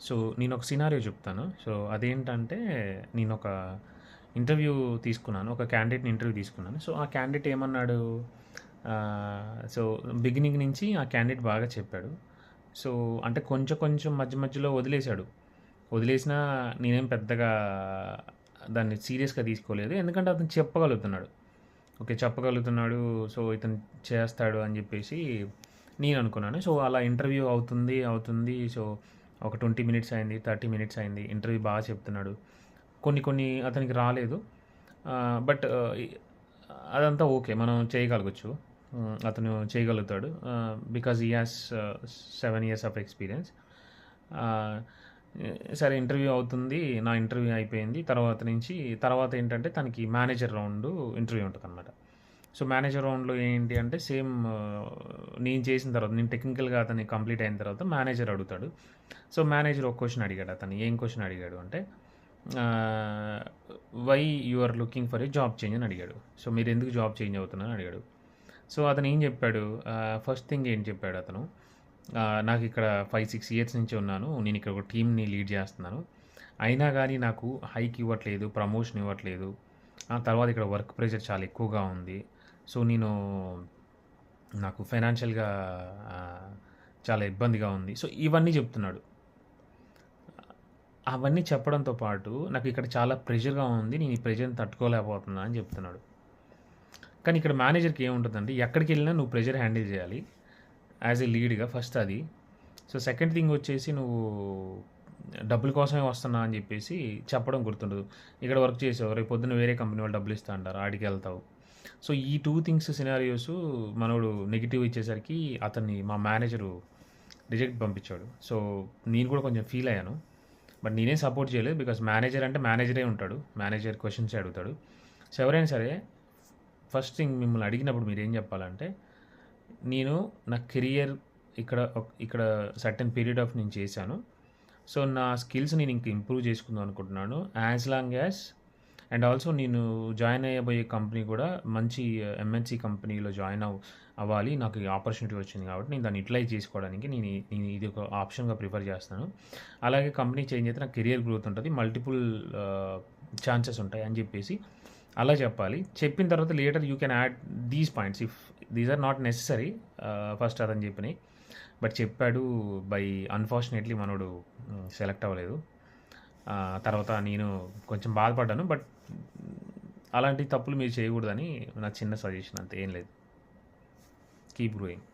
So, నేనొక scenario చెప్తాను. So, అదేంటంటే నేనొక ఇంటర్వ్యూ తీసుకున్నాను. ఒక క్యాండిడేట్‌ని ఇంటర్వ్యూ తీసుకున్నాను. సో, ఆ క్యాండిడేట్ ఏమన్నాడు సో, బిగినింగ్ నుంచి ఆ క్యాండిడేట్ బాగా చెప్పాడు. సో, అంటే కొంచెం కొంచెం మధ్య మధ్యలో వదిలేసాడు. వదిలేసినా నేనేం పెద్దగా దాన్ని సీరియస్‌గా తీసుకోలేదు. ఎందుకంటే అతను చెప్పగలుగుతున్నాడు. ఓకే. చెప్పగలుగుతున్నాడు. సో, ఇతను చేస్తాడు అని జెప్పేసి నేననుకున్నాను. సో, అలా ఇంటర్వ్యూ అవుతుంది, అవుతుంది. సో, ఒక 20 మినిట్స్ అయింది, 30 మినిట్స్ అయింది. ఇంటర్వ్యూ బాగా చెప్తున్నాడు. కొన్ని కొన్ని అతనికి రాలేదు. బట్ అదంతా ఓకే. మనం చేయగలగొచ్చు. అతను చేయగలుగుతాడు. Because he has 7 years of experience. ఆహ్, సరే ఇంటర్వ్యూ అవుతుంది. నా ఇంటర్వ్యూ అయిపోయింది. తర్వాత ఏంటంటే తనకి మేనేజర్ రౌండు ఇంటర్వ్యూ ఉంటదనమాట. సో, మేనేజర్ రౌండ్‌లో ఏంటి అంటే సేమ్ నేను చేసిన తర్వాత నేను టెక్నికల్‌గా అతన్ని కంప్లీట్ అయిన తర్వాత మేనేజర్ అడుగుతాడు. సో, మేనేజర్ ఒక క్వెషన్ అడిగాడు అతన్ని. ఏం క్వెషన్ అడిగాడు అంటే ఆహ్, why you are looking for a job change అని అడిగాడు. సో, మీరెందుకు జాబ్ చేంజ్ అవుతున్నారని అడిగాడు. సో, అతను ఏం చెప్పాడు ఫస్ట్ థింగ్ ఏం చెప్పాడు అతను నాకిక్కడ 5, 6 ఇయర్స్ నుంచి ఉన్నాను. నేనిక్కడ ఒక టీమ్‌ని లీడ్ చేస్తున్నాను. అయినా గానీ నాకు హైక్ ఇవ్వట్లేదు, ప్రమోషన్ ఇవ్వట్లేదు. ఆ తర్వాత ఇక్కడ వర్క్ ప్రెషర్ చాలా ఎక్కువగా ఉంది. సో, నాకు ఫైనాన్షియల్‌గా ఆహ్, చాలా ఇబ్బందిగా ఉంది. సో, ఇవన్నీ చెప్తున్నాడు. అవన్నీ చెప్పడంతో పాటు నాకిక్కడ చాలా ప్రెషర్‌గా ఉంది. నేను ఈ ప్రెషర్‌ని తట్టుకోలేకపోతున్నా అని చెప్తున్నాడు. కానీ ఇక్కడ మేనేజర్‌కి ఏముంటదంటే ఎక్కడికెళ్ళినా నువ్వు ప్రెషర్ హ్యాండిల్ చేయాలి. యాజ్ ఎ లీడ్‌గా ఫస్ట్ అది. సో, సెకండ్ థింగ్ వచ్చేసి నువ్వు డబ్బుల కోసమే వస్తున్నా అని చెప్పేసి చెప్పడం గుర్తుండదు. ఇక్కడ వర్క్ చేసావు. రేపు పొద్దున్న వేరే కంపెనీ వాళ్ళు డబ్బులు ఇస్తా అంటారు. ఆడికెళ్తావు. సో, ఈ 2 థింగ్స్ సినారియోస్ మనోడు నెగెటివ్ ఇచ్చేసరికి మా మేనేజరు రిజెక్ట్ పంపించాడు. సో, నేను కూడా కొంచెం ఫీల్ అయ్యాను. బట్ నేనేం సపోర్ట్ చేయలేదు. బికాజ్ మేనేజర్ అంటే మేనేజరే ఉంటాడు. మేనేజర్ క్వెషన్సే అడుగుతాడు. సో, ఎవరైనా సరే ఫస్ట్ థింగ్ మిమ్మల్ని అడిగినప్పుడు మీరేం చెప్పాలంటే, నేను నా కెరియర్ ఇక్కడ సర్టెన్ పీరియడ్ ఆఫ్ నేను చేశాను. సో, నా స్కిల్స్ నేను ఇంక ఇంప్రూవ్ చేసుకుందాం అనుకుంటున్నాను. As long as and also నేను జాయిన్ అయ్యబోయే కంపెనీ కూడా మంచి ఎంఎన్‌సి కంపెనీలో అవ్వాలి. నాకు ఈ ఆపర్చునిటీ వచ్చింది కాబట్టి నేను దాన్ని యుటిలైజ్ చేసుకోవడానికి నేను ఇది ఒక ఆప్షన్‌గా ప్రిఫర్ చేస్తాను. అలాగే కంపెనీ చేంజ్ అయితే నాకు కెరియర్ గ్రోత్ ఉంటది. మల్టిపుల్ ఛాన్సెస్ ఉంటాయి అని చెప్పేసి అలా చెప్పాలి. చెప్పిన తర్వాత later you can add these points if these are not necessary first అతను చెప్పినయి. బట్ చెప్పాడు. అన్‌ఫార్చునేట్‌లీ మనోడు సెలెక్ట్ అవ్వలేదు. తర్వాత నేను కొంచెం బాధపడ్డాను. బట్ అలాంటి తప్పులు మీరు చేయకూడదని నా చిన్న సజెషన్ అంతే ఏం లేదు. Keep growing.